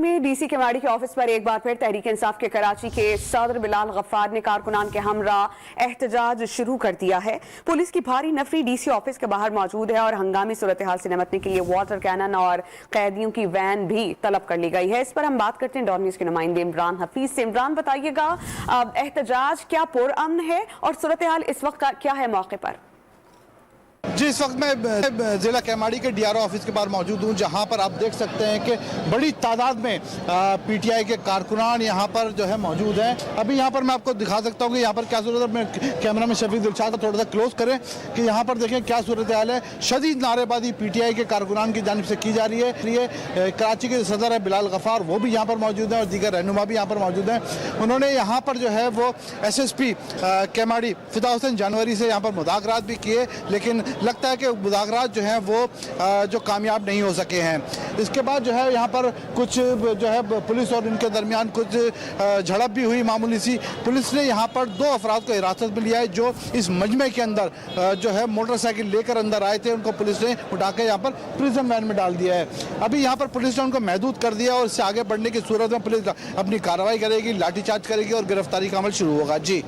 में डीसी केमाड़ी के ऑफिस पर एक बार फिर तहरीक इंसाफ के कराची के सदर बिलाल गफ्फार ने कारकुनान के हमरा एहतजाज शुरू कर दिया है। पुलिस की भारी नफरी डीसी ऑफिस के बाहर मौजूद है और हंगामी सूरत हाल से निपटने के लिए वाटर कैनन और कैदियों की वैन भी तलब कर ली गई है। इस पर हम बात करते हैं डॉन न्यूज़ के नुमाइंदे इमरान हफीज से। इमरान, बताइएगा एहतजाज क्या पुरअमन है और सूरत हाल इस वक्त क्या है मौके पर? जी, इस वक्त मैं जिला केमाड़ी के डीआरओ ऑफिस के बाहर मौजूद हूँ, जहाँ पर आप देख सकते हैं कि बड़ी तादाद में पीटीआई के कारकुनान यहाँ पर जो है मौजूद हैं। अभी यहाँ पर मैं आपको दिखा सकता हूँ कि यहाँ पर क्या सूरत है। मैं कैमरा में शफीक दिलशाद को थोड़ा सा क्लोज करें कि यहाँ पर देखें क्या सूरत हाल है। शदीद नारेबाजी पीटीआई के कारकुनान की जानिब से की जा रही है। कराची के सदर है बिलाल गफ्फार, वो भी यहाँ पर मौजूद हैं और दीगर रहनुमा भी यहाँ पर मौजूद हैं। उन्होंने यहाँ पर जो है वो SSP केमाड़ी फिदा हुसैन जानवरी से यहाँ पर मुज़ाकरात भी किए, लेकिन लगता है कि मुज़ाकरात जो हैं वो जो कामयाब नहीं हो सके हैं। इसके बाद जो है यहाँ पर कुछ जो है पुलिस और इनके दरमियान कुछ झड़प भी हुई मामूली सी। पुलिस ने यहाँ पर 2 अफराद को हिरासत में लिया है जो इस मजमे के अंदर जो है मोटरसाइकिल लेकर अंदर आए थे। उनको पुलिस ने उठा कर यहाँ पर प्रिजन वैन में डाल दिया है। अभी यहाँ पर पुलिस ने उनको महदूद कर दिया और इससे आगे बढ़ने की सूरत में पुलिस अपनी कार्रवाई करेगी, लाठीचार्ज करेगी और गिरफ्तारी का अमल शुरू होगा। जी।